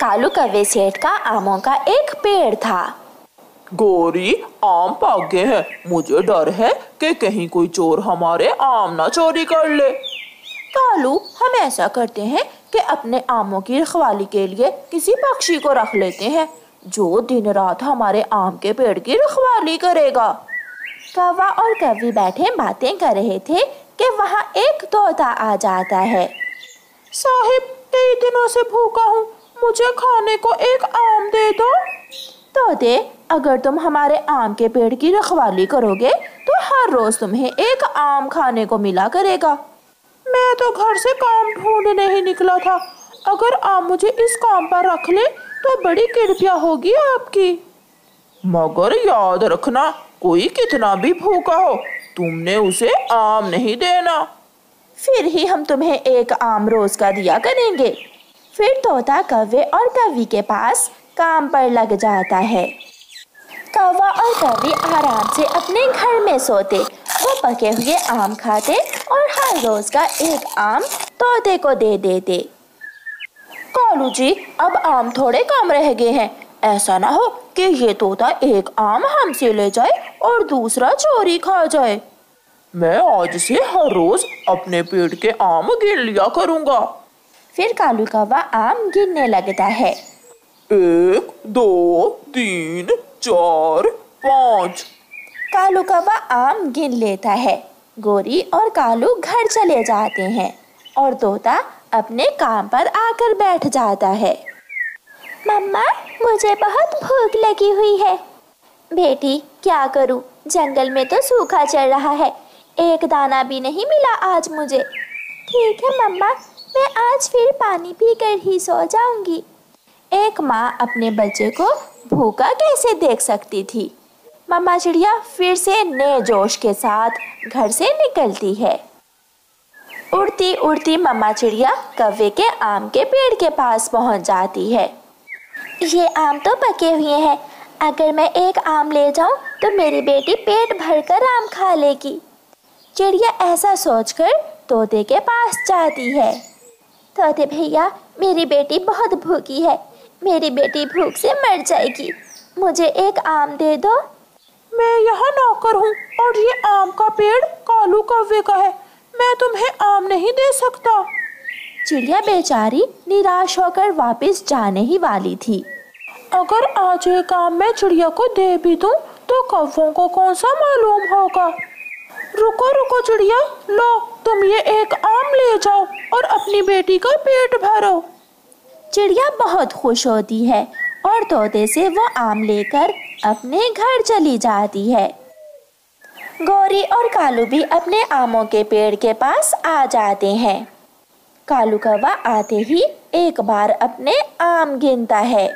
कालू कौवे सेठ का आमों का एक पेड़ था। गौरी, आम पक गए हैं। मुझे डर है कि कहीं कोई चोर हमारे आम ना चोरी कर ले। कालू, हम ऐसा करते हैं कि अपने आमों की रखवाली के लिए किसी पक्षी को रख लेते हैं जो दिन रात हमारे आम के पेड़ की रखवाली करेगा। कौवा और कौवी बैठे बातें कर रहे थे कि वहाँ एक तोता आ जाता है। साहिब, कई दिनों से भूखा हूँ, मुझे खाने को एक आम दे दो। तोते, अगर तुम हमारे आम के पेड़ की रखवाली करोगे तो हर रोज तुम्हें एक आम खाने को मिला करेगा। मैं तो घर से काम ढूंढने ही निकला था। अगर आप मुझे इस काम पर रख ले तो बड़ी कृपया होगी आपकी। मगर याद रखना, कोई कितना भी भूखा हो, तुमने उसे आम नहीं देना। फिर ही हम तुम्हें एक आम रोज का दिया करेंगे। फिर तोता कौवे और कौवी के पास काम पर लग जाता है। कौवा और कौवी आराम से अपने घर में सोते, वो पके हुए आम खाते और हर रोज का एक आम तोते को दे देते। कालू जी, अब आम थोड़े कम रह गए हैं। ऐसा ना हो कि ये तोता एक आम हमसे ले जाए और दूसरा चोरी खा जाए। मैं आज से हर रोज अपने पेड़ के आम गिन लिया करूँगा। फिर कालू कौवा आम गिनने लगता है। 1, 2, 3, 4, 5। कालू कौवा आम गिन लेता है। गोरी और कालू घर चले जाते हैं और तोता अपने काम पर आकर बैठ जाता है। मम्मा, मुझे बहुत भूख लगी हुई है। बेटी, क्या करूं, जंगल में तो सूखा चल रहा है, एक दाना भी नहीं मिला आज मुझे। ठीक है मम्मा, मैं आज फिर पानी पीकर ही सो जाऊंगी। एक माँ अपने बच्चे को भूखा कैसे देख सकती थी। मम्मा चिड़िया फिर से नए जोश के साथ घर से निकलती है। उड़ती उड़ती मम्मा चिड़िया कौवे के आम के पेड़ के पास पहुंच जाती है। ये आम तो पके हुए हैं, अगर मैं एक आम ले जाऊं तो मेरी बेटी पेट भरकर आम खा लेगी। चिड़िया ऐसा सोचकर तोते के पास जाती है। तोते भैया, मेरी बेटी बहुत भूखी है, मेरी बेटी भूख से मर जाएगी, मुझे एक आम दे दो। मैं यहाँ नौकर हूँ और ये आम का पेड़ कालू कौवे का है, मैं तुम्हें आम नहीं दे सकता। चिड़िया बेचारी निराश होकर वापस जाने ही वाली थी। अगर आज एक आम मैं चिड़िया को दे भी दूं तो कौवों को कौन सा मालूम होगा। रुको रुको चिड़िया, लो तुम ये एक आम ले जाओ और अपनी बेटी का पेट भरो। चिड़िया बहुत खुश होती है और तोते से वो आम लेकर अपने घर चली जाती है। गौरी और कालू भी अपने आमों के पेड़ के पास आ जाते हैं। कालू कौवा आते ही एक बार अपने आम गिनता है।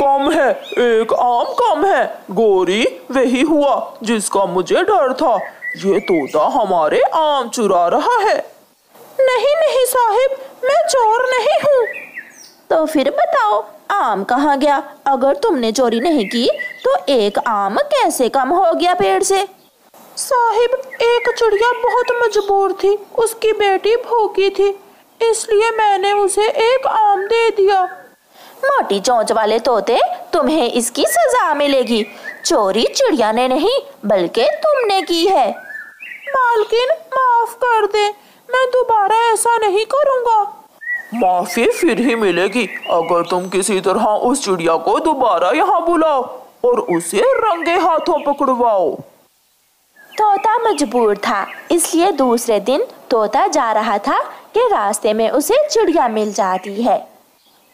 कम है, एक आम कम है। गौरी, वही हुआ जिसका मुझे डर था, ये तोता हमारे आम चुरा रहा है। नहीं नहीं साहिब, मैं चोर नहीं हूँ। तो फिर बताओ, आम कहाँ गया? अगर तुमने चोरी नहीं की तो एक आम कैसे कम हो गया पेड़ से? साहिब, एक चिड़िया बहुत मजबूर थी, उसकी बेटी भूखी थी, इसलिए मैंने उसे एक आम दे दिया। मोटी चोंच वाले तोते, तुम्हें इसकी सजा मिलेगी। चोरी चिड़िया ने नहीं बल्कि तुमने की है। मालकिन, माफ कर दे, मैं दोबारा ऐसा नहीं करूँगा। माफी फिर ही मिलेगी अगर तुम किसी तरह उस चिड़िया को दोबारा यहाँ बुलाओ और उसे रंगे हाथों पकड़वाओ। तोता मजबूर था, इसलिए दूसरे दिन तोता जा रहा था कि रास्ते में उसे चिड़िया मिल जाती है।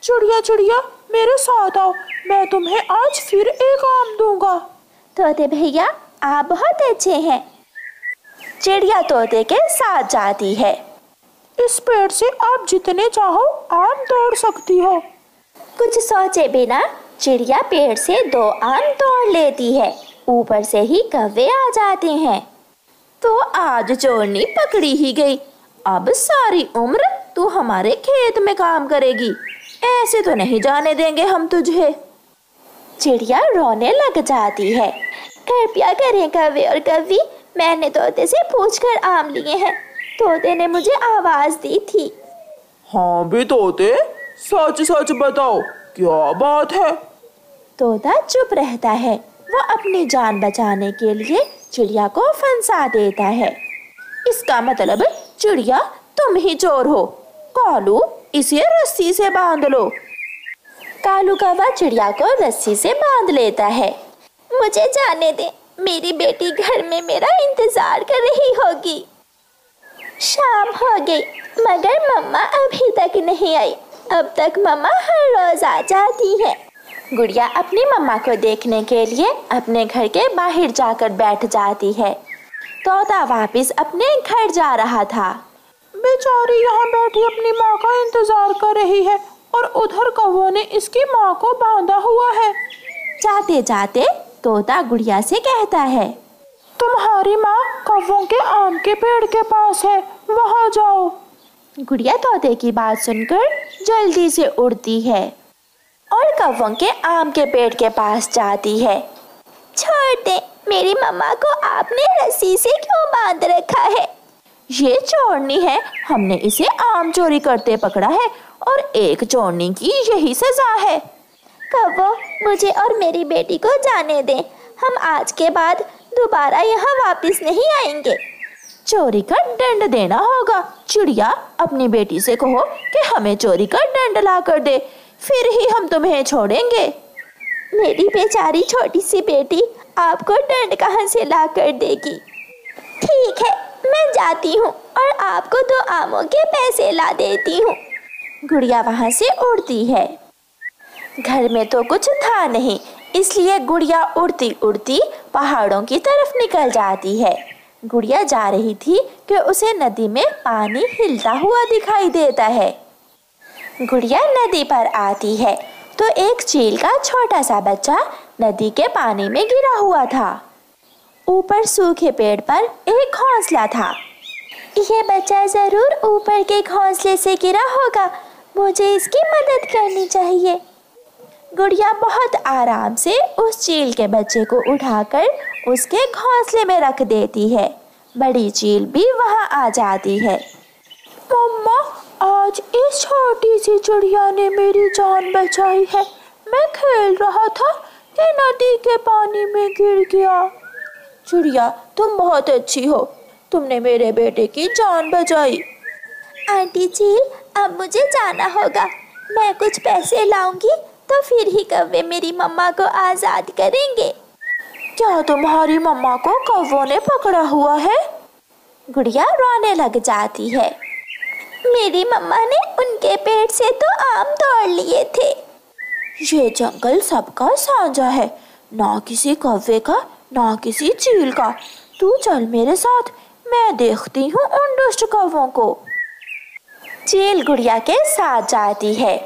चिड़िया चिड़िया, मेरे साथ आओ, मैं तुम्हें आज फिर एक आम दूंगा। तोते भैया, आप बहुत अच्छे हैं। चिड़िया तोते के साथ जाती है। इस पेड़ से आप जितने चाहो आम तोड़ सकती हो। कुछ सोचे बिना चिड़िया पेड़ से 2 आम तोड़ लेती है। ऊपर से ही कौवे आ जाते हैं। तो आज चोरनी पकड़ी ही गई। अब सारी उम्र तू हमारे खेत में काम करेगी, ऐसे तो नहीं जाने देंगे हम तुझे। चिड़िया रोने लग जाती है। कृपया करें कौवे और कौवी, मैंने तोते से पूछकर आम लिए हैं, तोते ने मुझे आवाज दी थी। हाँ भी तोते, सच सच बताओ, क्या बात है? तोता चुप रहता है। वो अपनी जान बचाने के लिए चिड़िया को फंसा देता है। इसका मतलब चिड़िया तुम ही चोर हो। कालू, इसे रस्सी से बांध लो। कालू कौवा चिड़िया को रस्सी से बांध लेता है। मुझे जाने दे, मेरी बेटी घर में मेरा इंतजार कर रही होगी। शाम हो गई मगर मम्मा अभी तक नहीं आई। अब तक मम्मा हर रोज आ जाती है। गुड़िया अपनी मम्मा को देखने के लिए अपने घर के बाहर जाकर बैठ जाती है। तोता वापस अपने घर जा रहा था। बेचारी यहाँ बैठी अपनी माँ का इंतजार कर रही है और उधर कौवों ने इसकी माँ को बांधा हुआ है। जाते जाते तोता गुड़िया से कहता है, तुम्हारी माँ कौवों के आम के पेड़ के पास है, वहाँ जाओ। गुड़िया तोते की बात सुनकर जल्दी से उड़ती है और कौवों के आम के पेड़ के पास जाती है। छोड़ दे, मेरी मम्मा को आपने रस्सी से क्यों बांध रखा है? ये चोरनी है, हमने इसे आम चोरी करते पकड़ा है और एक चोरनी की यही सजा है। कौवों, मुझे और मेरी बेटी को जाने दें, हम आज के बाद दोबारा यहाँ वापस नहीं आएंगे। चोरी का दंड देना होगा। चिड़िया, अपनी बेटी से कहो कि हमें चोरी का दंड ला कर दे, फिर ही हम तुम्हें छोड़ेंगे। मेरी बेचारी छोटी सी बेटी आपको दंड कहाँ से ला कर देगी? ठीक है, मैं जाती हूँ और आपको 2 आमों के पैसे ला देती हूँ। गुड़िया वहाँ से उड़ती है। घर में तो कुछ था नहीं, इसलिए गुड़िया उड़ती उड़ती पहाड़ों की तरफ निकल जाती है। गुड़िया जा रही थी कि उसे नदी में पानी हिलता हुआ दिखाई देता है। गुड़िया नदी पर आती है तो एक चील का छोटा सा बच्चा नदी के पानी में गिरा हुआ था। ऊपर सूखे पेड़ पर एक घोंसला था। यह बच्चा जरूर ऊपर के घोंसले से गिरा होगा, मुझे इसकी मदद करनी चाहिए। गुड़िया बहुत आराम से उस चील के बच्चे को उठाकर उसके घोंसले में रख देती है। बड़ी चील भी वहां आ जाती है। मम्मा, आज इस छोटी सी चिड़िया ने मेरी जान बचाई है। मैं खेल रहा था कि नदी के पानी में गिर गया। चिड़िया, तुम बहुत अच्छी हो, तुमने मेरे बेटे की जान बचाई। आंटी चील, अब मुझे जाना होगा। मैं कुछ पैसे लाऊंगी तो फिर ही कौवे मेरी मम्मा को आजाद करेंगे। क्या तुम्हारी मम्मा को कौवों ने पकड़ा हुआ है? गुड़िया रोने लग जाती है। मेरी मम्मा ने उनके पेट से तो आम तोड़ लिए थे। ये जंगल सबका साझा है, ना किसी कौवे का ना किसी चील का। तू चल मेरे साथ, मैं देखती हूँ उन दुष्ट कौवों को। चील गुड़िया के साथ जाती है।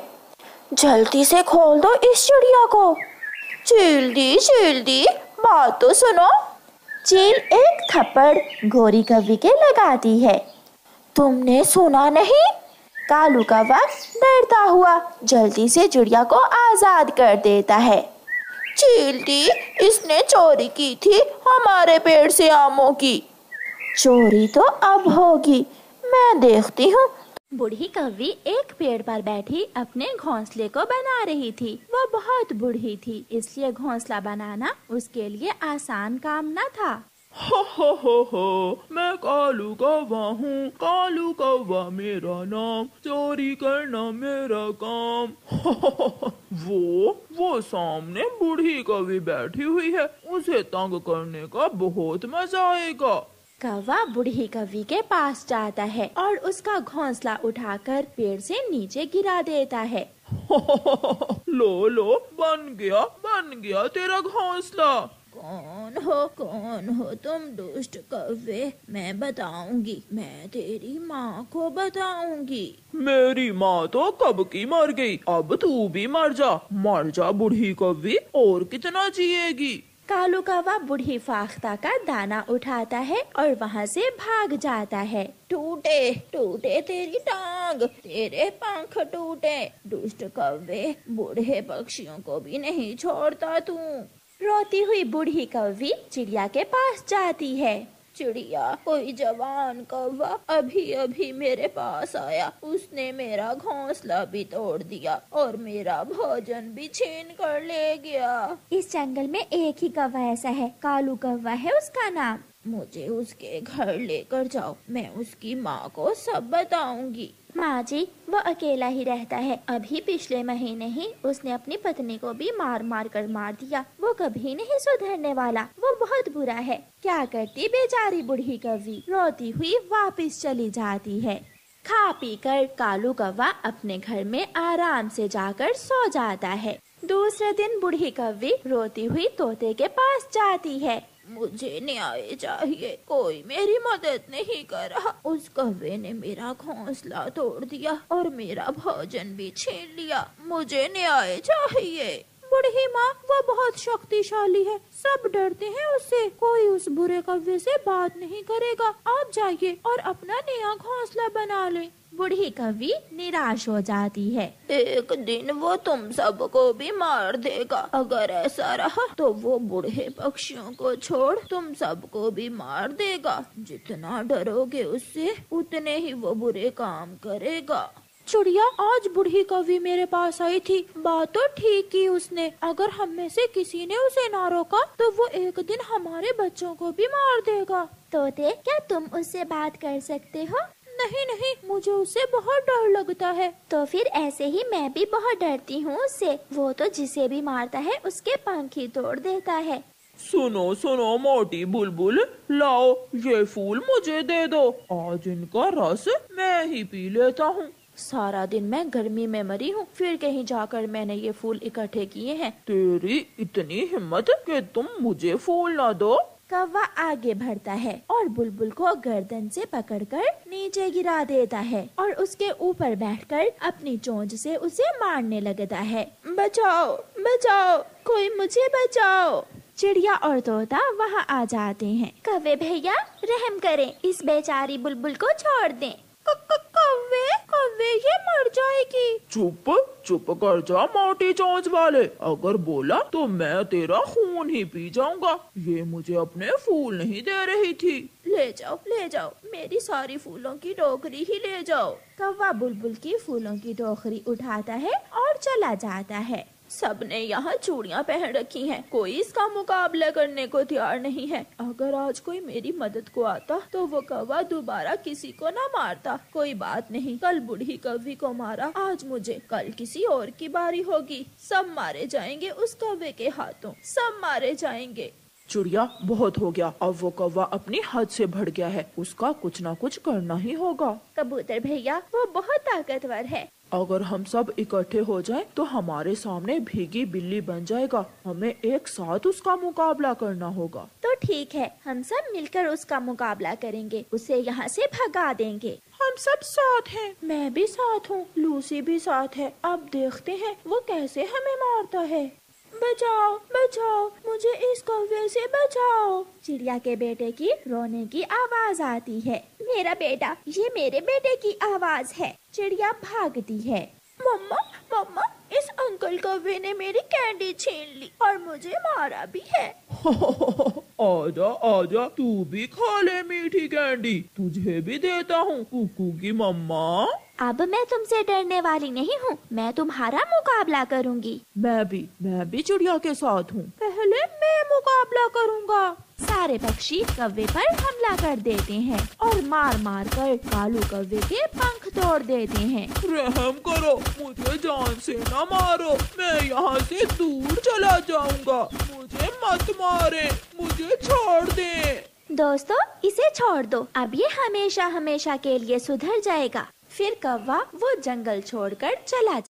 जल्दी से खोल दो इस चिड़िया को। चील दी, बात तो सुनो। चील एक थप्पड़ गोरी कौवी के लगाती है। तुमने सुना नहीं? कालू कौवा डरता हुआ जल्दी से चिड़िया को आजाद कर देता है। चील दी, इसने चोरी की थी हमारे पेड़ से आमों की। चोरी तो अब होगी, मैं देखती हूँ। बूढ़ी कौवी एक पेड़ पर बैठी अपने घोंसले को बना रही थी। वो बहुत बूढ़ी थी, इसलिए घोंसला बनाना उसके लिए आसान काम न था। हो, मैं कालू कौवा हूँ, कालू कौवा मेरा नाम, चोरी करना मेरा काम। वो सामने बूढ़ी कौवी बैठी हुई है, उसे तंग करने का बहुत मजा आएगा। कौवा बूढ़ी कौवी के पास जाता है और उसका घोंसला उठाकर पेड़ से नीचे गिरा देता है। लो, बन गया तेरा घोंसला। कौन हो तुम दुष्ट कौवे? मैं बताऊंगी, मैं तेरी माँ को बताऊंगी। मेरी माँ तो कब की मर गई, अब तू भी मर जा बूढ़ी कौवी, और कितना जिएगी। कालू कौवा बूढ़ी फाख्ता का दाना उठाता है और वहाँ से भाग जाता है। टूटे तेरी टांग, तेरे पंख टूटे, दुष्ट कौवे, बूढ़े पक्षियों को भी नहीं छोड़ता तू। रोती हुई बूढ़ी कौवी चिड़िया के पास जाती है। चिड़िया, कोई जवान कौवा अभी अभी मेरे पास आया। उसने मेरा घोंसला भी तोड़ दिया और मेरा भोजन भी छीन कर ले गया। इस जंगल में एक ही कौवा ऐसा है, कालू कौवा है उसका नाम। मुझे उसके घर लेकर जाओ, मैं उसकी माँ को सब बताऊंगी। माँ जी, वो अकेला ही रहता है। अभी पिछले महीने ही उसने अपनी पत्नी को भी मार मार कर मार दिया। वो कभी नहीं सुधरने वाला, वो बहुत बुरा है। क्या करती बेचारी बूढ़ी कौवी, रोती हुई वापस चली जाती है। खा पी कर कालू कौवा अपने घर में आराम से जाकर सो जाता है। दूसरे दिन बूढ़ी कौवी रोती हुई तोते के पास जाती है। मुझे न्याय चाहिए, कोई मेरी मदद नहीं कर रहा। उस कौवे ने मेरा घोंसला तोड़ दिया और मेरा भोजन भी छीन लिया। मुझे न्याय चाहिए। बूढ़ी माँ, वो बहुत शक्तिशाली है, सब डरते हैं उससे। कोई उस बुरे कौवे से बात नहीं करेगा। आप जाइए और अपना नया घोंसला बना ले। बूढ़ी कौवी निराश हो जाती है। एक दिन वो तुम सबको भी मार देगा। अगर ऐसा रहा तो वो बूढ़े पक्षियों को छोड़ तुम सबको भी मार देगा। जितना डरोगे उससे उतने ही वो बुरे काम करेगा। चिड़िया, आज बूढ़ी कौवी मेरे पास आई थी, बात तो ठीक की उसने। अगर हम में से किसी ने उसे ना रोका तो वो एक दिन हमारे बच्चों को भी मार देगा। तोते, क्या तुम उससे बात कर सकते हो? नहीं नहीं, मुझे उससे बहुत डर लगता है। तो फिर ऐसे ही मैं भी बहुत डरती हूँ उससे। वो तो जिसे भी मारता है उसके पंख ही तोड़ देता है। सुनो सुनो मोटी बुलबुल, लाओ ये फूल मुझे दे दो। आज इनका रस मैं ही पी लेता हूँ। सारा दिन मैं गर्मी में मरी हूँ, फिर कहीं जाकर मैंने ये फूल इकट्ठे किए हैं। तेरी इतनी हिम्मत कि तुम मुझे फूल ना दो। कौवा आगे बढ़ता है और बुलबुल को गर्दन से पकड़कर नीचे गिरा देता है और उसके ऊपर बैठकर अपनी चोंच से उसे मारने लगता है। बचाओ बचाओ, कोई मुझे बचाओ। चिड़िया और तोता वहाँ आ जाते हैं। कौवे भैया, रहम करें, इस बेचारी बुलबुल को छोड़ दें। कौवे कौवे, ये मर जाएगी। चुप चुप कर जा मोटी चोंच वाले, अगर बोला तो मैं तेरा खून ही पी जाऊंगा। ये मुझे अपने फूल नहीं दे रही थी। ले जाओ, मेरी सारी फूलों की टोकरी ही ले जाओ। कौवा बुलबुल की फूलों की टोकरी उठाता है और चला जाता है। सबने यहाँ चूड़ियाँ पहन रखी हैं, कोई इसका मुकाबला करने को तैयार नहीं है। अगर आज कोई मेरी मदद को आता तो वो कौवा दोबारा किसी को न मारता। कोई बात नहीं, कल बूढ़ी कौवी को मारा, आज मुझे, कल किसी और की बारी होगी। सब मारे जाएंगे उस कौवे के हाथों, सब मारे जाएंगे। चिड़िया, बहुत हो गया, अब वो कौवा अपनी हद से बढ़ गया है, उसका कुछ ना कुछ करना ही होगा। कबूतर भैया, वो बहुत ताकतवर है। अगर हम सब इकट्ठे हो जाएं तो हमारे सामने भीगी बिल्ली बन जाएगा। हमें एक साथ उसका मुकाबला करना होगा। तो ठीक है, हम सब मिलकर उसका मुकाबला करेंगे, उसे यहाँ से भगा देंगे। हम सब साथ हैं। मैं भी साथ हूँ, लूसी भी साथ है। अब देखते हैं वो कैसे हमें मारता है। बचाओ बचाओ, मुझे इस कौवे से बचाओ। चिड़िया के बेटे की रोने की आवाज आती है। मेरा बेटा, ये मेरे बेटे की आवाज है। चिड़िया भागती है। मम्मा मम्मा, इस अंकल कौवे ने मेरी कैंडी छीन ली और मुझे मारा भी है। आजा आजा, तू भी खा ले मीठी कैंडी, तुझे भी देता हूँ कुकू की मम्मा। अब मैं तुमसे डरने वाली नहीं हूँ, मैं तुम्हारा मुकाबला करूँगी। मैं भी चिड़िया के साथ हूँ। पहले मैं मुकाबला करूँगा। सारे पक्षी कौवे पर हमला कर देते हैं और मार मार कर कालू कौवे के पंख तोड़ देते हैं। रहम करो, मुझे जान से न मारो, मैं यहाँ से दूर चला जाऊँगा। मुझे मत मारे, मुझे छोड़ दे। दोस्तों, इसे छोड़ दो, अब ये हमेशा हमेशा के लिए सुधर जाएगा। फिर कौवा वो जंगल छोड़कर चला